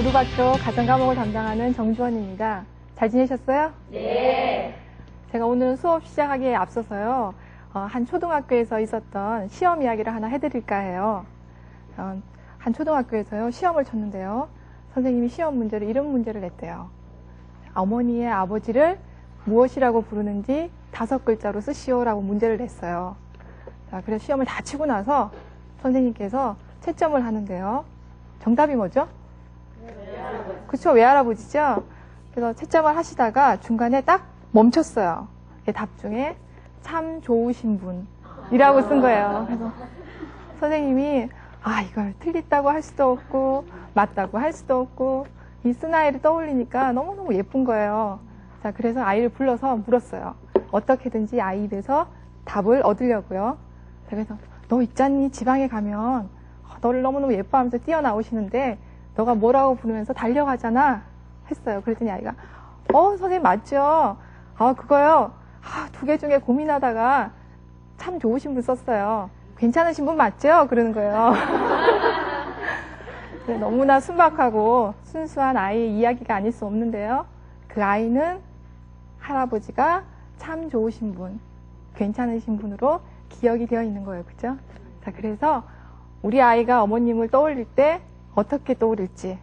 우루바초 가정과목을 담당하는 정주원입니다. 잘 지내셨어요? 네. 제가 오늘 수업 시작하기에 앞서서요, 한 초등학교에서 있었던 시험 이야기를 하나 해드릴까 해요. 한 초등학교에서요, 시험을 쳤는데요. 선생님이 시험 문제로 이런 문제를 냈대요. 어머니의 아버지를 무엇이라고 부르는지 5글자로 쓰시오라고 문제를 냈어요. 자, 그래서 시험을 다 치고 나서 선생님께서 채점을 하는데요. 정답이 뭐죠? 그쵸, 외할아버지죠? 그래서 채점을 하시다가 중간에 딱 멈췄어요. 답 중에 참 좋으신 분이라고 쓴 거예요. 그래서 선생님이 이걸 틀렸다고 할 수도 없고 맞다고 할 수도 없고 이 쓴 아이를 떠올리니까 너무너무 예쁜 거예요. 자, 그래서 아이를 불러서 물었어요. 어떻게든지 아이 입에서 답을 얻으려고요. 그래서 너 있잖니, 지방에 가면 너를 너무너무 예뻐하면서 뛰어나오시는데 너가 뭐라고 부르면서 달려가잖아 했어요. 그랬더니 아이가 선생님 맞죠? 그거요. 2개 중에 고민하다가 참 좋으신 분 썼어요. 괜찮으신 분 맞죠? 그러는 거예요. 너무나 순박하고 순수한 아이의 이야기가 아닐 수 없는데요. 그 아이는 할아버지가 참 좋으신 분, 괜찮으신 분으로 기억이 되어 있는 거예요. 그죠? 자, 그래서 우리 아이가 어머님을 떠올릴 때 어떻게 떠오를지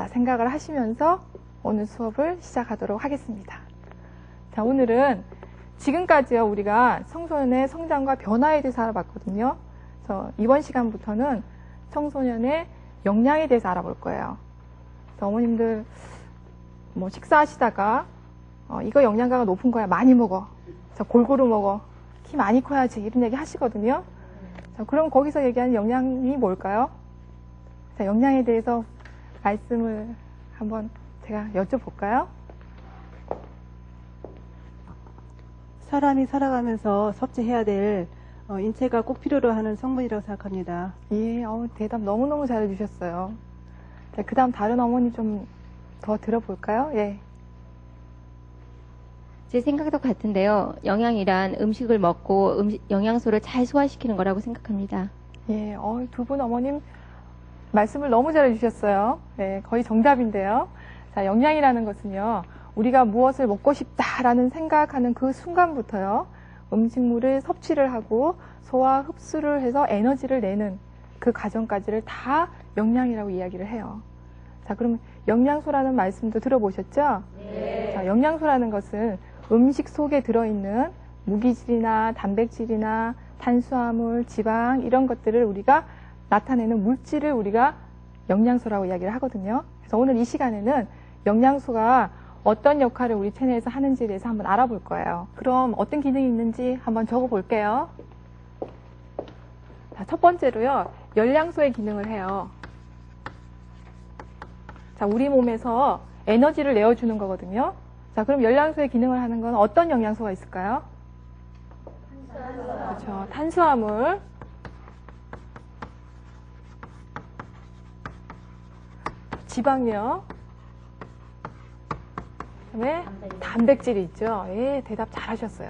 생각을 하시면서 오늘 수업을 시작하도록 하겠습니다. 자, 오늘은 지금까지요, 우리가 청소년의 성장과 변화에 대해서 알아봤거든요. 그래서 이번 시간부터는 청소년의 영양에 대해서 알아볼 거예요. 그래서 어머님들 식사하시다가 이거 영양가가 높은 거야, 많이 먹어. 그래서 골고루 먹어. 키 많이 커야지. 이런 얘기 하시거든요. 자, 그럼 거기서 얘기하는 영양이 뭘까요? 자, 영양에 대해서 말씀을 한번 제가 여쭤볼까요? 사람이 살아가면서 섭취해야 될 인체가 꼭 필요로 하는 성분이라고 생각합니다. 예, 대답 너무너무 잘해주셨어요. 자, 그 다음 다른 어머니 좀 더 들어볼까요? 예. 제 생각도 같은데요. 영양이란 음식을 먹고 영양소를 잘 소화시키는 거라고 생각합니다. 예, 두 분 어머님 말씀을 너무 잘해주셨어요. 예, 거의 정답인데요. 자, 영양이라는 것은요, 우리가 무엇을 먹고 싶다라는 생각하는 그 순간부터요, 음식물을 섭취를 하고 소화, 흡수를 해서 에너지를 내는 그 과정까지를 다 영양이라고 이야기를 해요. 자, 그럼 영양소라는 말씀도 들어보셨죠? 네. 자, 영양소라는 것은 음식 속에 들어있는 무기질이나 단백질이나 탄수화물, 지방 이런 것들을 우리가 나타내는 물질을 우리가 영양소라고 이야기를 하거든요. 그래서 오늘 이 시간에는 영양소가 어떤 역할을 우리 체내에서 하는지에 대해서 한번 알아볼 거예요. 그럼 어떤 기능이 있는지 한번 적어 볼게요. 자, 첫 번째로요, 열량소의 기능을 해요. 자, 우리 몸에서 에너지를 내어주는 거거든요. 자, 그럼 열량소의 기능을 하는 건 어떤 영양소가 있을까요? 그렇죠. 탄수화물, 지방요, 그다음에 단백질이 있죠. 예, 대답 잘하셨어요.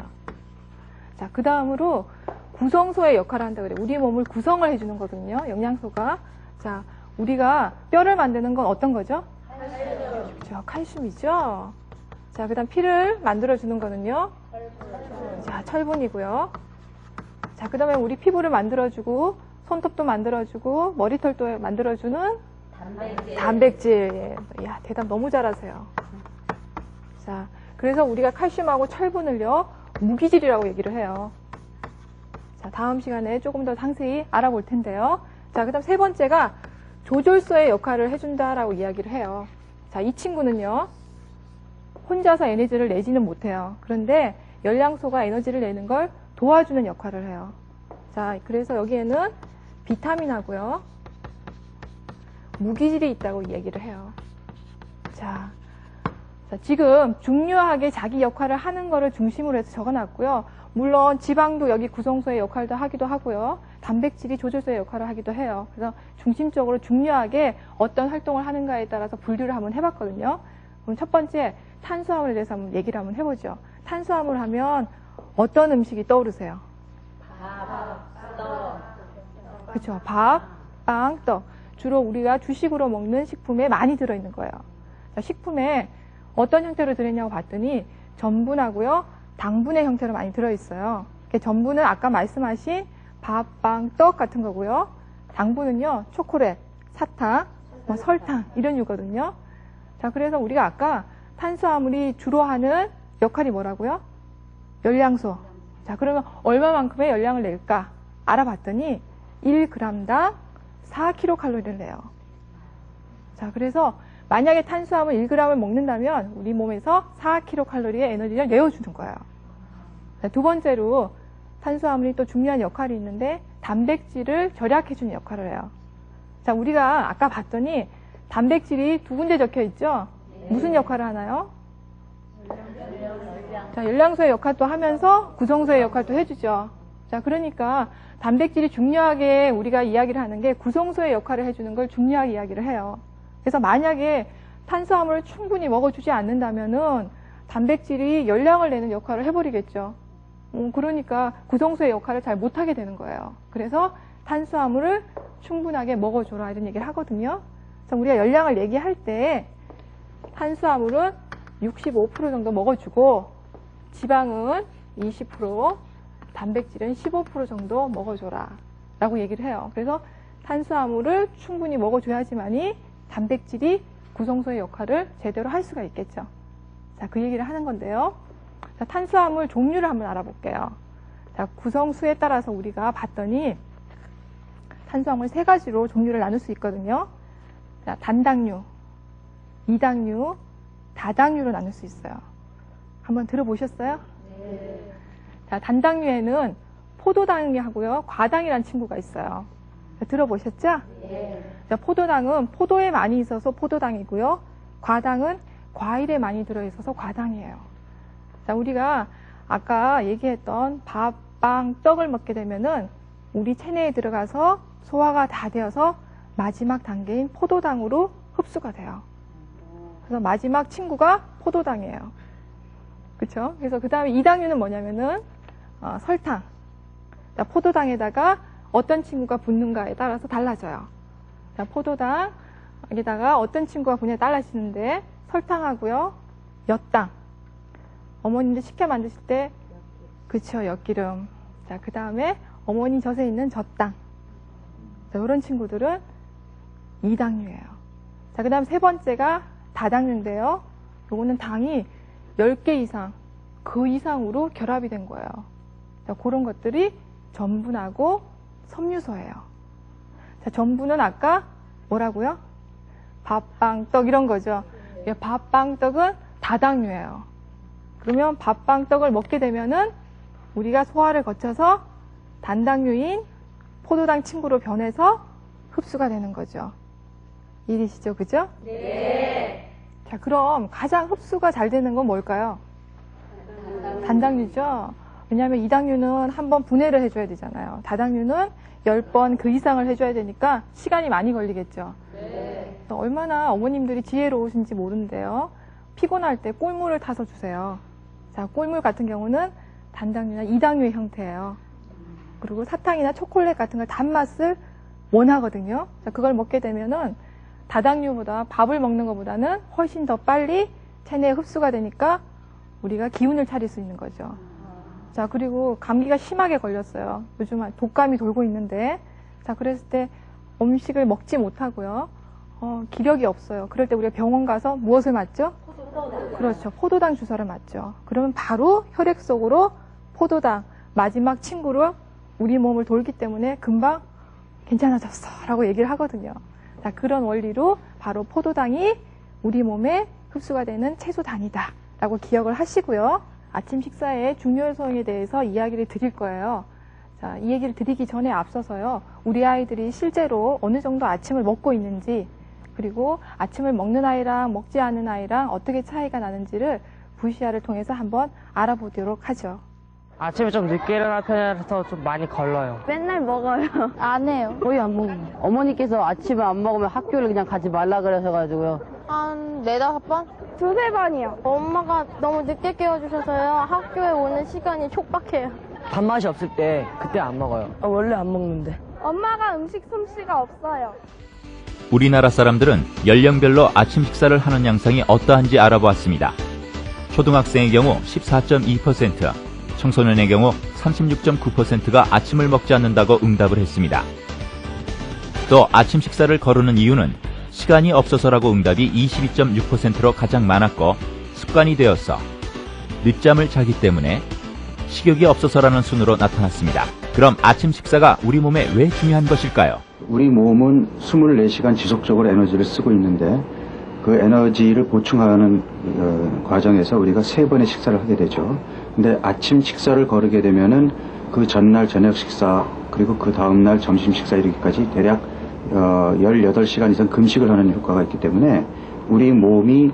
자, 그 다음으로 구성소의 역할을 한다고 그래요. 우리 몸을 구성을 해주는 거거든요, 영양소가. 자, 우리가 뼈를 만드는 건 어떤 거죠? 칼슘. 그렇죠, 칼슘이죠. 자, 그 다음 피를 만들어주는 거는요? 자, 철분이고요. 자, 그 다음에 우리 피부를 만들어주고, 손톱도 만들어주고, 머리털도 만들어주는? 단백질. 예. 야, 대답 너무 잘하세요. 자, 그래서 우리가 칼슘하고 철분을요, 무기질이라고 얘기를 해요. 자, 다음 시간에 조금 더 상세히 알아볼 텐데요. 자, 그 다음 세 번째가 조절소의 역할을 해준다라고 이야기를 해요. 자, 이 친구는요, 혼자서 에너지를 내지는 못해요. 그런데 열량소가 에너지를 내는 걸 도와주는 역할을 해요. 자, 그래서 여기에는 비타민하고요, 무기질이 있다고 얘기를 해요. 자, 지금 중요하게 자기 역할을 하는 거를 중심으로 해서 적어놨고요. 물론 지방도 여기 구성소의 역할도 하기도 하고요. 단백질이 조절소의 역할을 하기도 해요. 그래서 중심적으로 중요하게 어떤 활동을 하는가에 따라서 분류를 한번 해봤거든요. 그럼 첫 번째, 탄수화물에 대해서 한번 얘기를 한번 해보죠. 탄수화물 하면 어떤 음식이 떠오르세요? 밥, 떡. 그렇죠. 밥, 빵, 떡. 주로 우리가 주식으로 먹는 식품에 많이 들어있는 거예요. 자, 식품에 어떤 형태로 들어있냐고 봤더니 전분하고요, 당분의 형태로 많이 들어있어요. 전분은 아까 말씀하신 밥, 빵, 떡 같은 거고요. 당분은요, 초콜릿, 사탕, 설탕 이런 유거든요. 자, 그래서 우리가 아까 탄수화물이 주로 하는 역할이 뭐라고요? 열량소. 자, 그러면 얼마만큼의 열량을 낼까 알아봤더니 1g당 4kcal를 내요. 자, 그래서 만약에 탄수화물 1g을 먹는다면 우리 몸에서 4kcal의 에너지를 내어주는 거예요. 자, 두 번째로 탄수화물이 또 중요한 역할이 있는데 단백질을 절약해주는 역할을 해요. 자, 우리가 아까 봤더니 단백질이 두 군데 적혀 있죠? 무슨 역할을 하나요? 자, 열량소의 역할도 하면서 구성소의 역할도 해주죠. 자, 그러니까 단백질이 중요하게 우리가 이야기를 하는 게 구성소의 역할을 해주는 걸 중요하게 이야기를 해요. 그래서 만약에 탄수화물을 충분히 먹어주지 않는다면은 단백질이 열량을 내는 역할을 해버리겠죠. 그러니까 구성소의 역할을 잘 못하게 되는 거예요. 그래서 탄수화물을 충분하게 먹어줘라 이런 얘기를 하거든요. 그래서 우리가 열량을 얘기할 때 탄수화물은 65% 정도 먹어주고 지방은 20%, 단백질은 15% 정도 먹어줘라 라고 얘기를 해요. 그래서 탄수화물을 충분히 먹어줘야지만이 단백질이 구성소의 역할을 제대로 할 수가 있겠죠. 자, 그 얘기를 하는 건데요. 자, 탄수화물 종류를 한번 알아볼게요. 자, 구성수에 따라서 우리가 봤더니 탄수화물 세 가지로 종류를 나눌 수 있거든요. 자, 단당류, 이당류, 다당류로 나눌 수 있어요. 한번 들어보셨어요? 네. 자, 단당류에는 포도당하고요, 과당이라는 친구가 있어요. 자, 들어보셨죠? 네. 자, 포도당은 포도에 많이 있어서 포도당이고요. 과당은 과일에 많이 들어있어서 과당이에요. 자, 우리가 아까 얘기했던 밥, 빵, 떡을 먹게 되면은 우리 체내에 들어가서 소화가 다 되어서 마지막 단계인 포도당으로 흡수가 돼요. 그래서 마지막 친구가 포도당이에요. 그쵸? 그래서 그 다음에 이당류는 뭐냐면은 설탕. 자, 포도당에다가 어떤 친구가 붙는가에 따라서 달라져요. 자, 포도당에다가 어떤 친구가 붙느냐에 달라지는데 설탕하고요, 엿당. 어머님들 식혜 만드실 때, 그쵸, 엿기름. 자, 그 다음에 어머니 젖에 있는 젖당. 자, 이런 친구들은 이당류예요. 자, 그 다음 세 번째가 다당류인데요. 요거는 당이 10개 이상, 그 이상으로 결합이 된 거예요. 자, 그런 것들이 전분하고 섬유소예요. 자, 전분은 아까 뭐라고요? 밥, 빵, 떡 이런 거죠. 밥, 빵, 떡은 다당류예요. 그러면 밥, 빵, 떡을 먹게 되면은 우리가 소화를 거쳐서 단당류인 포도당 친구로 변해서 흡수가 되는 거죠. 이해되시죠? 그죠? 네. 자, 그럼 가장 흡수가 잘 되는 건 뭘까요? 단당류죠. 왜냐하면 이당류는 한번 분해를 해줘야 되잖아요. 다당류는 10번 그 이상을 해줘야 되니까 시간이 많이 걸리겠죠. 네. 얼마나 어머님들이 지혜로우신지 모르는데요. 피곤할 때 꿀물을 타서 주세요. 자, 꿀물 같은 경우는 단당류나 이당류의 형태예요. 그리고 사탕이나 초콜릿 같은 걸 단맛을 원하거든요. 자, 그걸 먹게 되면은 다당류보다 밥을 먹는 것보다는 훨씬 더 빨리 체내에 흡수가 되니까 우리가 기운을 차릴 수 있는 거죠. 자, 그리고 감기가 심하게 걸렸어요. 요즘 독감이 돌고 있는데, 자, 그랬을 때 음식을 먹지 못하고요. 기력이 없어요. 그럴 때 우리가 병원 가서 무엇을 맞죠? 포도당. 그렇죠. 포도당 주사를 맞죠. 그러면 바로 혈액 속으로 포도당, 마지막 친구로 우리 몸을 돌기 때문에 금방 괜찮아졌어 라고 얘기를 하거든요. 자, 그런 원리로 바로 포도당이 우리 몸에 흡수가 되는 채소당이다 라고 기억을 하시고요. 아침 식사의 중요 요소에 대해서 이야기를 드릴 거예요. 자, 이 얘기를 드리기 전에 앞서서요. 우리 아이들이 실제로 어느 정도 아침을 먹고 있는지, 그리고 아침을 먹는 아이랑 먹지 않는 아이랑 어떻게 차이가 나는지를 VCR을 통해서 한번 알아보도록 하죠. 아침에 좀 늦게 일어날 편이라서 좀 많이 걸러요. 맨날 먹어요. 안 해요. 거의 안 먹어요. 어머니께서 아침에 안 먹으면 학교를 그냥 가지 말라 그러셔가지고요. 한 4-5번? 2-3번이요. 엄마가 너무 늦게 깨워주셔서요. 학교에 오는 시간이 촉박해요. 밥맛이 없을 때 그때 안 먹어요. 원래 안 먹는데. 엄마가 음식 솜씨가 없어요. 우리나라 사람들은 연령별로 아침 식사를 하는 양상이 어떠한지 알아보았습니다. 초등학생의 경우 14.2%, 청소년의 경우 36.9%가 아침을 먹지 않는다고 응답을 했습니다. 또 아침 식사를 거르는 이유는 시간이 없어서라고 응답이 22.6%로 가장 많았고, 습관이 되어서, 늦잠을 자기 때문에, 식욕이 없어서라는 순으로 나타났습니다. 그럼 아침 식사가 우리 몸에 왜 중요한 것일까요? 우리 몸은 24시간 지속적으로 에너지를 쓰고 있는데, 그 에너지를 보충하는 과정에서 우리가 3번의 식사를 하게 되죠. 근데 아침 식사를 거르게 되면은 그 전날 저녁 식사, 그리고 그 다음날 점심 식사 이르기까지 대략 18시간 이상 금식을 하는 효과가 있기 때문에 우리 몸이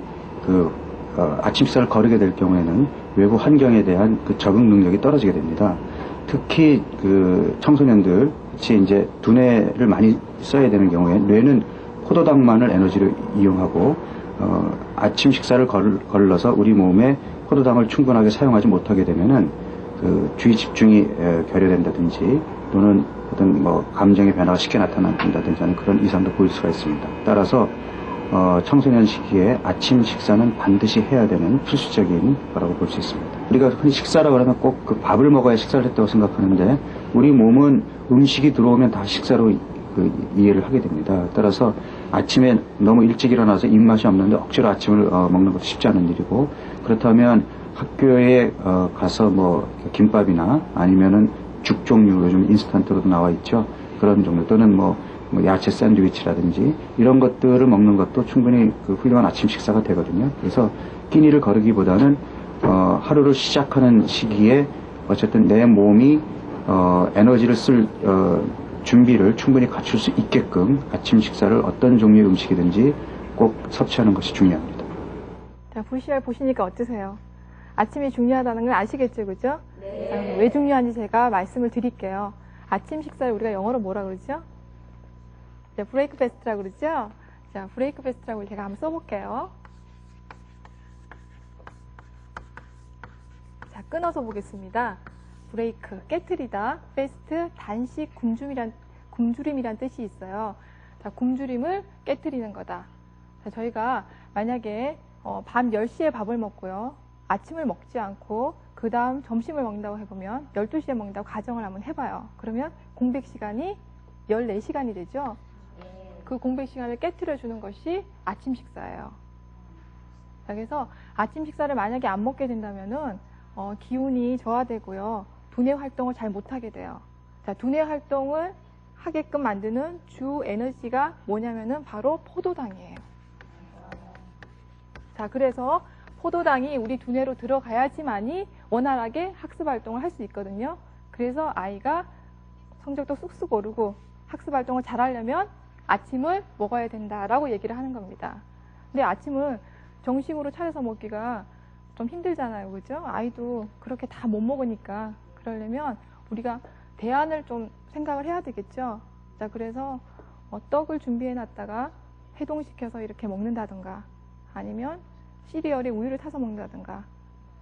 아침 식사를 거르게 될 경우에는 외부 환경에 대한 그 적응 능력이 떨어지게 됩니다. 특히 청소년들 같이 이제 두뇌를 많이 써야 되는 경우에 뇌는 포도당만을 에너지로 이용하고 아침 식사를 걸러서 우리 몸에 포도당을 충분하게 사용하지 못하게 되면은 주의 집중이 결여된다든지 또는 어떤 감정의 변화가 쉽게 나타난다든지 하는 그런 이상도 보일 수가 있습니다. 따라서 청소년 시기에 아침 식사는 반드시 해야 되는 필수적인 거라고 볼 수 있습니다. 우리가 흔히 식사라고 하면 꼭 그 밥을 먹어야 식사를 했다고 생각하는데 우리 몸은 음식이 들어오면 다 식사로 이해를 하게 됩니다. 따라서 아침에 너무 일찍 일어나서 입맛이 없는데 억지로 아침을 먹는 것도 쉽지 않은 일이고, 그렇다면 학교에 가서 김밥이나 아니면은 죽 종류, 요즘 인스턴트로도 나와 있죠. 그런 종류 또는 야채 샌드위치라든지 이런 것들을 먹는 것도 충분히 훌륭한 아침 식사가 되거든요. 그래서 끼니를 거르기보다는 하루를 시작하는 시기에 어쨌든 내 몸이 에너지를 쓸 준비를 충분히 갖출 수 있게끔 아침 식사를 어떤 종류의 음식이든지 꼭 섭취하는 것이 중요합니다. 자, VCR 보시니까 어떠세요? 아침이 중요하다는 걸 아시겠죠, 그죠? 네. 자, 왜 중요한지 제가 말씀을 드릴게요. 아침 식사를 우리가 영어로 뭐라 그러죠? 자, 브레이크 패스트라고 그러죠? 자, 브레이크 패스트라고 제가 한번 써볼게요. 자, 끊어서 보겠습니다. 브레이크, 깨트리다, 패스트, 단식, 굶주림이란 뜻이 있어요. 자, 굶주림을 깨트리는 거다. 자, 저희가 만약에 밤 10시에 밥을 먹고요. 아침을 먹지 않고 그 다음 점심을 먹는다고 해보면 12시에 먹는다고 가정을 한번 해봐요. 그러면 공백 시간이 14시간이 되죠. 그 공백 시간을 깨트려주는 것이 아침 식사예요. 자, 그래서 아침 식사를 만약에 안 먹게 된다면은 기운이 저하되고요. 두뇌 활동을 잘 못하게 돼요. 자, 두뇌 활동을 하게끔 만드는 주 에너지가 뭐냐면은 바로 포도당이에요. 자, 그래서 포도당이 우리 두뇌로 들어가야지만이 원활하게 학습 활동을 할 수 있거든요. 그래서 아이가 성적도 쑥쑥 오르고 학습 활동을 잘 하려면 아침을 먹어야 된다라고 얘기를 하는 겁니다. 근데 아침을 정식으로 차려서 먹기가 좀 힘들잖아요. 그죠? 아이도 그렇게 다 못 먹으니까. 그러려면 우리가 대안을 좀 생각을 해야 되겠죠. 자, 그래서 떡을 준비해 놨다가 해동시켜서 이렇게 먹는다든가, 아니면 시리얼에 우유를 타서 먹는다든가,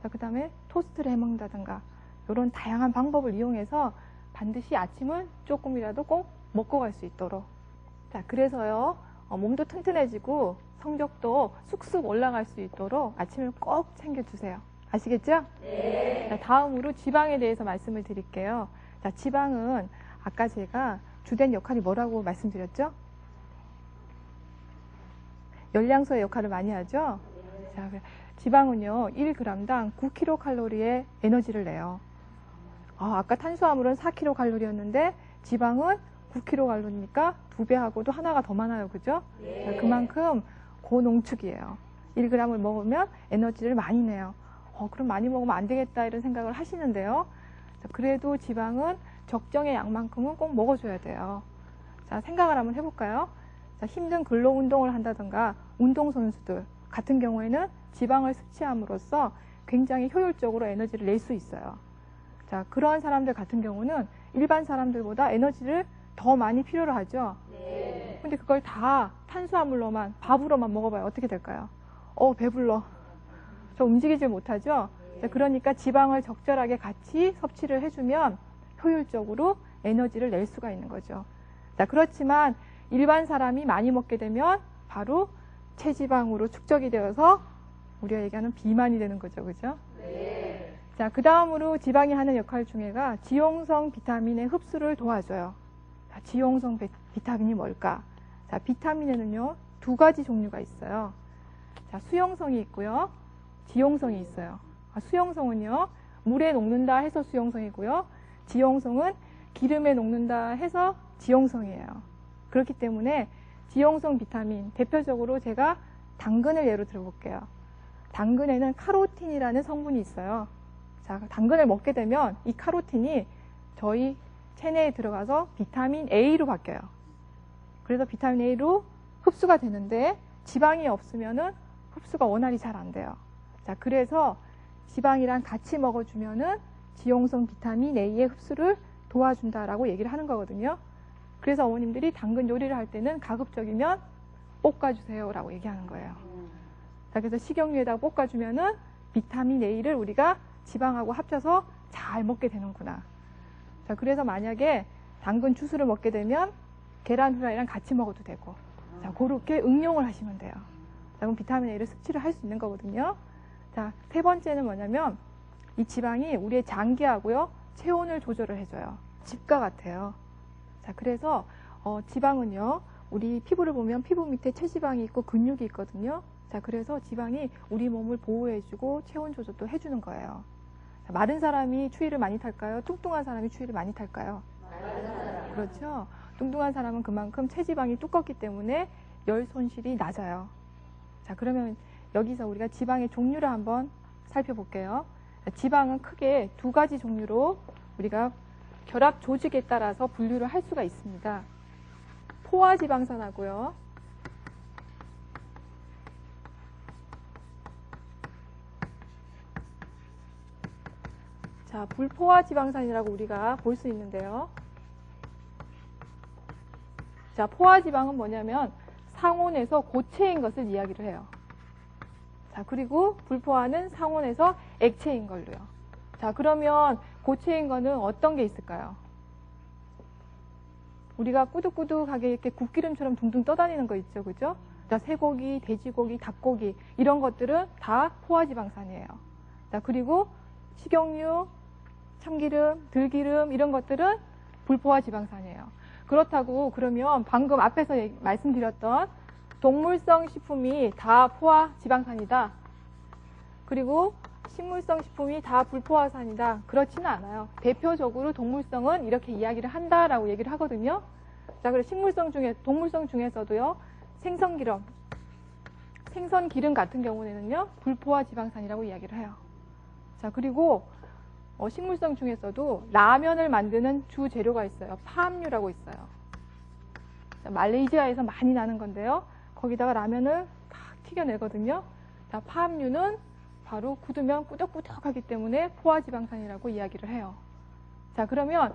자, 그 다음에 토스트를 해 먹는다든가, 이런 다양한 방법을 이용해서 반드시 아침은 조금이라도 꼭 먹고 갈 수 있도록. 자, 그래서요, 몸도 튼튼해지고 성적도 쑥쑥 올라갈 수 있도록 아침을 꼭 챙겨주세요. 아시겠죠? 네. 자, 다음으로 지방에 대해서 말씀을 드릴게요. 자, 지방은 아까 제가 주된 역할이 뭐라고 말씀드렸죠? 열량소의 역할을 많이 하죠? 자, 지방은요, 1g당 9kcal의 에너지를 내요. 아까 탄수화물은 4kcal였는데 지방은 9kcal니까 2배하고도 하나가 더 많아요. 그죠? 네. 자, 그만큼 고농축이에요. 1g을 먹으면 에너지를 많이 내요. 그럼 많이 먹으면 안 되겠다 이런 생각을 하시는데요. 자, 그래도 지방은 적정의 양만큼은 꼭 먹어줘야 돼요. 자, 생각을 한번 해볼까요? 자, 힘든 근로 운동을 한다든가 운동선수들 같은 경우에는 지방을 섭취함으로써 굉장히 효율적으로 에너지를 낼 수 있어요. 자, 그러한 사람들 같은 경우는 일반 사람들보다 에너지를 더 많이 필요로 하죠. 네. 근데 그걸 다 탄수화물로만, 밥으로만 먹어봐요. 어떻게 될까요? 배불러. 저 움직이질 못하죠. 자, 그러니까 지방을 적절하게 같이 섭취를 해주면 효율적으로 에너지를 낼 수가 있는 거죠. 자, 그렇지만 일반 사람이 많이 먹게 되면 바로 체지방으로 축적이 되어서 우리가 얘기하는 비만이 되는 거죠. 그죠? 네. 자, 그 다음으로 지방이 하는 역할 중에가 지용성 비타민의 흡수를 도와줘요. 자, 지용성 비타민이 뭘까? 자, 비타민에는요, 두 가지 종류가 있어요. 자, 수용성이 있고요, 지용성이 있어요. 수용성은요, 물에 녹는다 해서 수용성이고요, 지용성은 기름에 녹는다 해서 지용성이에요. 그렇기 때문에 지용성 비타민, 대표적으로 제가 당근을 예로 들어볼게요. 당근에는 카로틴이라는 성분이 있어요. 자, 당근을 먹게 되면 이 카로틴이 저희 체내에 들어가서 비타민 A로 바뀌어요. 그래서 비타민 A로 흡수가 되는데 지방이 없으면은 흡수가 원활히 잘 안 돼요. 자, 그래서 지방이랑 같이 먹어주면은 지용성 비타민 A의 흡수를 도와준다라고 얘기를 하는 거거든요. 그래서 어머님들이 당근 요리를 할 때는 가급적이면 볶아주세요라고 얘기하는 거예요. 자, 그래서 식용유에다가 볶아주면은 비타민 A를 우리가 지방하고 합쳐서 잘 먹게 되는구나. 자, 그래서 만약에 당근 주스를 먹게 되면 계란 후라이랑 같이 먹어도 되고, 자, 그렇게 응용을 하시면 돼요. 자, 그럼 비타민 A를 섭취를 할 수 있는 거거든요. 자, 세 번째는 뭐냐면 이 지방이 우리의 장기하고요, 체온을 조절을 해줘요. 집과 같아요. 자, 그래서 지방은요, 우리 피부를 보면 피부 밑에 체지방이 있고 근육이 있거든요. 자, 그래서 지방이 우리 몸을 보호해주고 체온 조절도 해주는 거예요. 자, 마른 사람이 추위를 많이 탈까요? 뚱뚱한 사람이 추위를 많이 탈까요? 그렇죠. 뚱뚱한 사람은 그만큼 체지방이 두껍기 때문에 열 손실이 낮아요. 자, 그러면 여기서 우리가 지방의 종류를 한번 살펴볼게요. 지방은 크게 두 가지 종류로 우리가 결합 조직에 따라서 분류를 할 수가 있습니다. 포화지방산하고요, 자, 불포화지방산이라고 우리가 볼 수 있는데요. 자, 포화지방은 뭐냐면 상온에서 고체인 것을 이야기를 해요. 자, 그리고 불포화는 상온에서 액체인 걸로요. 자, 그러면 고체인 거는 어떤 게 있을까요? 우리가 꾸덕꾸덕하게 이렇게 국기름처럼 둥둥 떠다니는 거 있죠, 그죠? 자, 쇠고기, 돼지고기, 닭고기 이런 것들은 다 포화지방산이에요. 자, 그리고 식용유, 참기름, 들기름 이런 것들은 불포화지방산이에요. 그렇다고 그러면 방금 앞에서 말씀드렸던 동물성 식품이 다 포화지방산이다, 그리고 식물성 식품이 다 불포화산이다, 그렇지는 않아요. 대표적으로 동물성은 이렇게 이야기를 한다라고 얘기를 하거든요. 자, 그래서 동물성 중에서도요, 생선기름, 생선기름 같은 경우에는요, 불포화지방산이라고 이야기를 해요. 자, 그리고 식물성 중에서도 라면을 만드는 주 재료가 있어요. 팜유라고 있어요. 자, 말레이시아에서 많이 나는 건데요. 거기다가 라면을 탁 튀겨내거든요. 자, 팜유는 바로 굳으면 꾸덕꾸덕하기 때문에 포화지방산이라고 이야기를 해요. 자, 그러면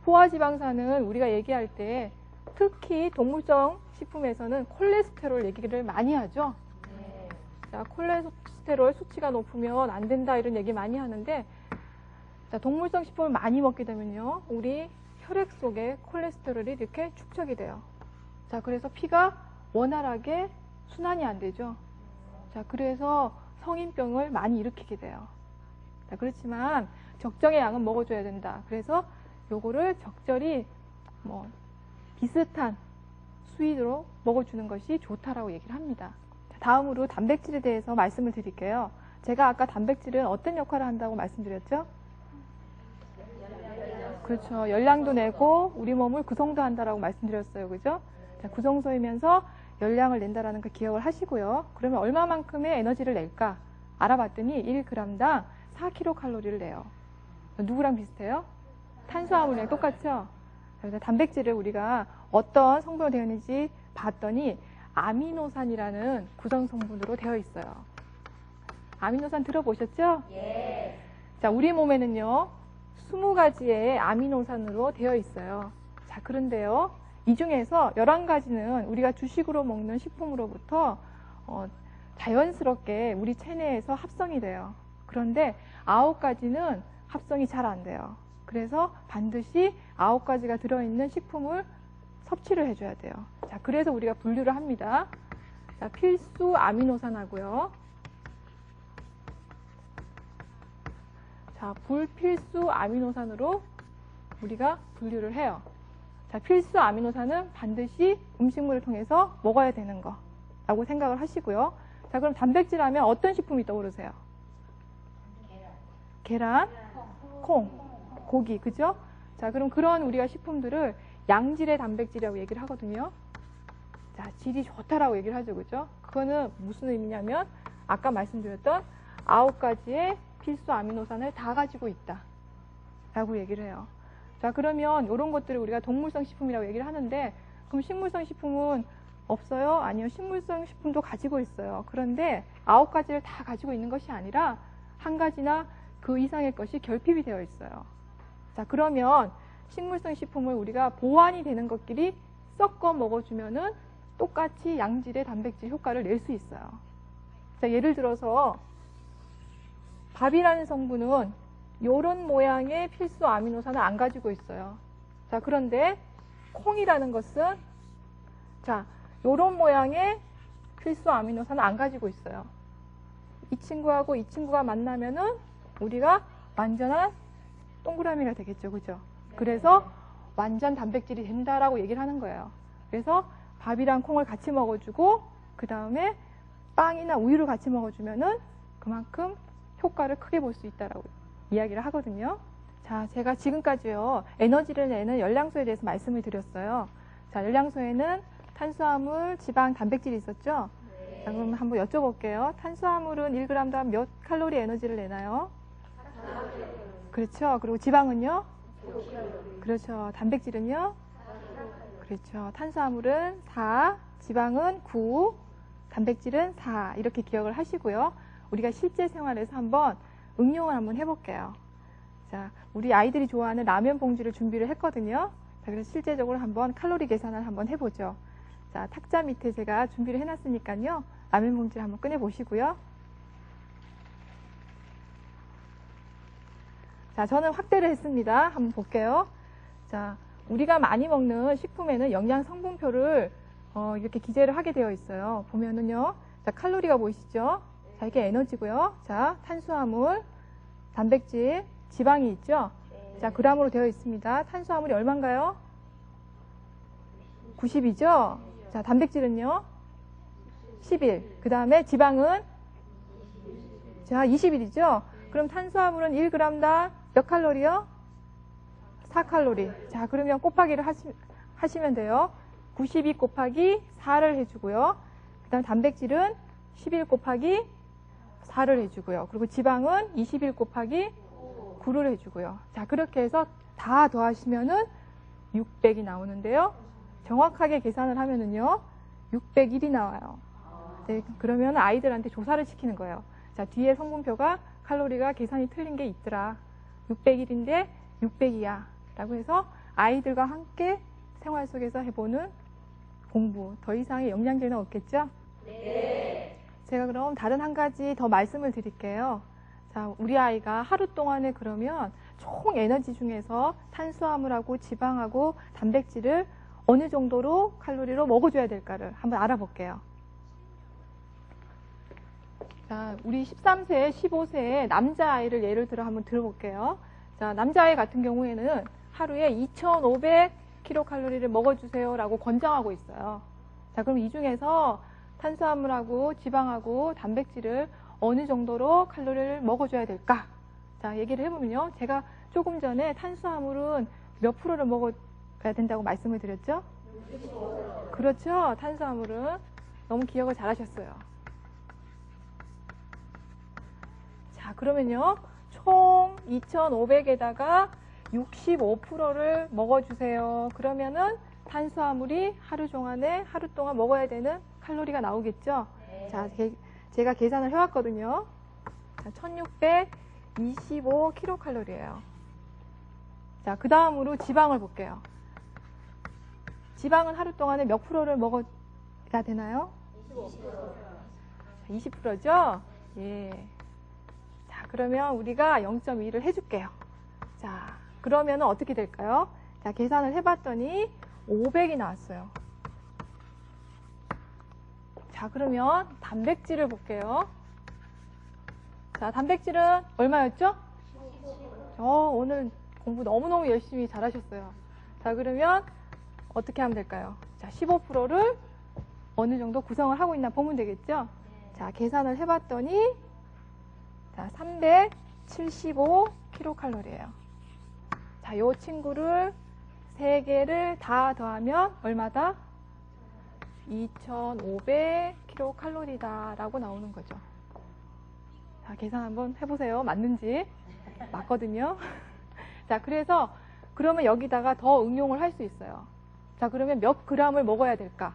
포화지방산은 우리가 얘기할 때 특히 동물성 식품에서는 콜레스테롤 얘기를 많이 하죠. 자, 콜레스테롤 수치가 높으면 안 된다 이런 얘기 많이 하는데, 자, 동물성 식품을 많이 먹게 되면요, 우리 혈액 속에 콜레스테롤이 이렇게 축적이 돼요. 자, 그래서 피가 원활하게 순환이 안 되죠. 자, 그래서 성인병을 많이 일으키게 돼요. 자, 그렇지만 적정의 양은 먹어줘야 된다. 그래서 요거를 적절히 비슷한 수위로 먹어주는 것이 좋다라고 얘기를 합니다. 자, 다음으로 단백질에 대해서 말씀을 드릴게요. 제가 아까 단백질은 어떤 역할을 한다고 말씀드렸죠? 그렇죠. 열량도 내고 우리 몸을 구성도 한다라고 말씀드렸어요. 그죠? 자, 구성소이면서 열량을 낸다라는 거 기억을 하시고요. 그러면 얼마만큼의 에너지를 낼까? 알아봤더니 1g당 4kcal를 내요. 누구랑 비슷해요? 탄수화물이랑 똑같죠? 그래서 단백질을 우리가 어떤 성분으로 되어 있는지 봤더니 아미노산이라는 구성 성분으로 되어 있어요. 아미노산 들어보셨죠? 예. 자, 우리 몸에는요, 20가지의 아미노산으로 되어 있어요. 자, 그런데요, 이 중에서 11가지는 우리가 주식으로 먹는 식품으로부터 자연스럽게 우리 체내에서 합성이 돼요. 그런데 9가지는 합성이 잘 안 돼요. 그래서 반드시 9가지가 들어있는 식품을 섭취를 해줘야 돼요. 자, 그래서 우리가 분류를 합니다. 자, 필수 아미노산하고요. 자, 불필수 아미노산으로 우리가 분류를 해요. 자, 필수 아미노산은 반드시 음식물을 통해서 먹어야 되는 거라고 생각을 하시고요. 자, 그럼 단백질 하면 어떤 식품이 떠오르세요? 계란, 콩, 고기, 그죠? 자, 그럼 그런 우리가 식품들을 양질의 단백질이라고 얘기를 하거든요. 자, 질이 좋다라고 얘기를 하죠, 그죠? 그거는 무슨 의미냐면 아까 말씀드렸던 9가지의 필수 아미노산을 다 가지고 있다 라고 얘기를 해요. 자, 그러면 이런 것들을 우리가 동물성 식품이라고 얘기를 하는데, 그럼 식물성 식품은 없어요? 아니요, 식물성 식품도 가지고 있어요. 그런데 9가지를 다 가지고 있는 것이 아니라 한 가지나 그 이상의 것이 결핍이 되어 있어요. 자, 그러면 식물성 식품을 우리가 보완이 되는 것끼리 섞어 먹어주면은 똑같이 양질의 단백질 효과를 낼 수 있어요. 자, 예를 들어서 밥이라는 성분은 이런 모양의 필수 아미노산을 안 가지고 있어요. 자, 그런데 콩이라는 것은 자, 이런 모양의 필수 아미노산을 안 가지고 있어요. 이 친구하고 이 친구가 만나면은 우리가 완전한 동그라미가 되겠죠, 그죠? 그래서 완전 단백질이 된다라고 얘기를 하는 거예요. 그래서 밥이랑 콩을 같이 먹어주고 그 다음에 빵이나 우유를 같이 먹어주면은 그만큼 효과를 크게 볼 수 있다라고 이야기를 하거든요. 자, 제가 지금까지요 에너지를 내는 열량소에 대해서 말씀을 드렸어요. 자, 열량소에는 탄수화물, 지방, 단백질이 있었죠? 네. 자, 그럼 한번 여쭤볼게요. 탄수화물은 1g당 몇 칼로리 에너지를 내나요? 4. 그렇죠. 그리고 지방은요? 5. 그렇죠. 단백질은요? 4. 그렇죠. 탄수화물은 4, 지방은 9, 단백질은 4 이렇게 기억을 하시고요. 우리가 실제 생활에서 한번 응용을 한번 해볼게요. 자, 우리 아이들이 좋아하는 라면 봉지를 준비를 했거든요. 자, 그래서 실제적으로 한번 칼로리 계산을 한번 해보죠. 자, 탁자 밑에 제가 준비를 해놨으니까요. 라면 봉지를 한번 꺼내 보시고요. 자, 저는 확대를 했습니다. 한번 볼게요. 자, 우리가 많이 먹는 식품에는 영양 성분표를 이렇게 기재를 하게 되어 있어요. 보면은요. 자, 칼로리가 보이시죠? 자, 이게 에너지고요. 자, 탄수화물, 단백질, 지방이 있죠? 자, 그람으로 되어 있습니다. 탄수화물이 얼마인가요? 90이죠? 자, 단백질은요? 11. 그 다음에 지방은? 자, 21이죠? 그럼 탄수화물은 1g당 몇 칼로리요? 4칼로리. 자, 그러면 곱하기를 하시면 돼요. 92 곱하기 4를 해주고요. 그 다음 단백질은 11 곱하기 4를 해주고요. 그리고 지방은 21 곱하기 9를 해주고요. 자, 그렇게 해서 다 더하시면은 600이 나오는데요. 정확하게 계산을 하면은요, 601이 나와요. 네, 그러면 아이들한테 조사를 시키는 거예요. 자, 뒤에 성분표가 칼로리가 계산이 틀린 게 있더라. 601인데 600이야. 라고 해서 아이들과 함께 생활 속에서 해보는 공부. 더 이상의 영양제는 없겠죠? 네. 제가 그럼 다른 한 가지 더 말씀을 드릴게요. 자, 우리 아이가 하루 동안에 그러면 총 에너지 중에서 탄수화물하고 지방하고 단백질을 어느 정도로 칼로리로 먹어줘야 될까를 한번 알아볼게요. 자, 우리 13세, 15세의 남자아이를 예를 들어 한번 들어볼게요. 자, 남자아이 같은 경우에는 하루에 2,500kcal를 먹어주세요 라고 권장하고 있어요. 자, 그럼 이 중에서 탄수화물하고 지방하고 단백질을 어느 정도로 칼로리를 먹어줘야 될까? 자, 얘기를 해보면요. 제가 조금 전에 탄수화물은 몇 프로를 먹어야 된다고 말씀을 드렸죠? 65%. 그렇죠. 탄수화물은 너무 기억을 잘하셨어요. 자, 그러면요. 총 2,500에다가 65%를 먹어주세요. 그러면은 탄수화물이 하루 동안 먹어야 되는 칼로리가 나오겠죠? 네. 자, 제가 계산을 해왔거든요. 자, 1,625kcal예요. 자, 그 다음으로 지방을 볼게요. 지방은 하루 동안에 몇 프로를 먹어야 되나요? 25%. 20%죠? 예. 자, 그러면 우리가 0.2를 해줄게요. 자, 그러면 어떻게 될까요? 자, 계산을 해봤더니 500이 나왔어요. 자, 그러면 단백질을 볼게요. 자, 단백질은 얼마였죠? 오늘 공부 너무너무 열심히 잘하셨어요. 자, 그러면 어떻게 하면 될까요? 자, 15%를 어느 정도 구성을 하고 있나 보면 되겠죠? 자, 계산을 해봤더니 자, 375kcal예요. 자, 요 친구를 3개를 다 더하면 얼마다? 2500kcal다 라고 나오는 거죠. 자, 계산 한번 해보세요. 맞는지. 맞거든요. 자, 그래서 그러면 여기다가 더 응용을 할 수 있어요. 자, 그러면 몇 g을 먹어야 될까?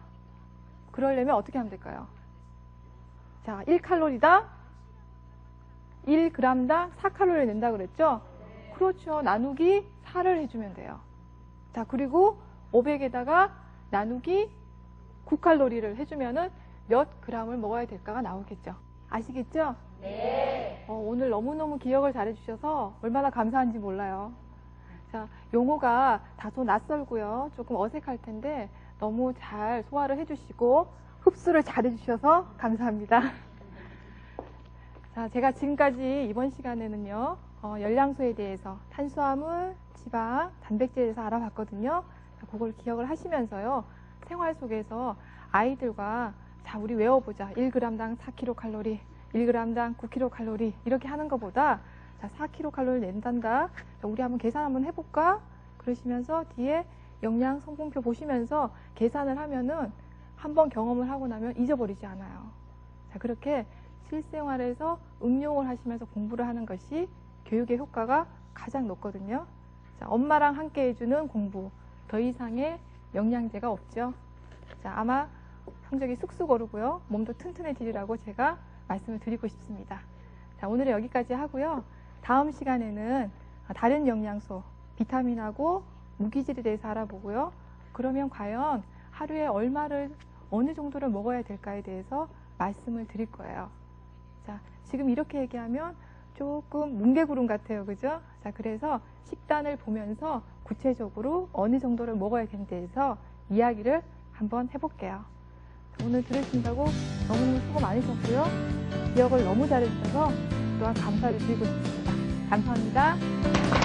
그러려면 어떻게 하면 될까요? 자, 1칼로리당 1g당 4칼로리를 낸다 그랬죠? 그렇죠. 나누기 4를 해주면 돼요. 자, 그리고 500에다가 나누기 9칼로리를 해주면은 몇 g을 먹어야 될까가 나오겠죠. 아시겠죠? 네. 오늘 너무너무 기억을 잘해주셔서 얼마나 감사한지 몰라요. 자, 용어가 다소 낯설고요. 조금 어색할 텐데 너무 잘 소화를 해주시고 흡수를 잘해주셔서 감사합니다. 자, 제가 지금까지 이번 시간에는요, 열량소에 대해서 탄수화물, 지방, 단백질에 대해서 알아봤거든요. 자, 그걸 기억을 하시면서요, 생활 속에서 아이들과 자, 우리 외워보자. 1g당 4kcal, 1g당 9kcal 이렇게 하는 것보다 자, 4kcal를 낸단다. 자, 우리 한번 계산 한번 해볼까? 그러시면서 뒤에 영양 성분표 보시면서 계산을 하면은 한번 경험을 하고 나면 잊어버리지 않아요. 자, 그렇게 실생활에서 응용을 하시면서 공부를 하는 것이 교육의 효과가 가장 높거든요. 자, 엄마랑 함께 해주는 공부. 더 이상의 영양제가 없죠. 자, 아마 성적이 쑥쑥 오르고요. 몸도 튼튼해지리라고 제가 말씀을 드리고 싶습니다. 자, 오늘은 여기까지 하고요. 다음 시간에는 다른 영양소, 비타민하고 무기질에 대해서 알아보고요. 그러면 과연 하루에 얼마를, 어느 정도를 먹어야 될까에 대해서 말씀을 드릴 거예요. 자, 지금 이렇게 얘기하면 조금 뭉게구름 같아요. 그죠? 자, 그래서 식단을 보면서 구체적으로 어느 정도를 먹어야 되는지 대해서 이야기를 한번 해볼게요. 오늘 들으신다고 너무 수고 많으셨고요. 기억을 너무 잘해주셔서 또한 감사를 드리고 싶습니다. 감사합니다.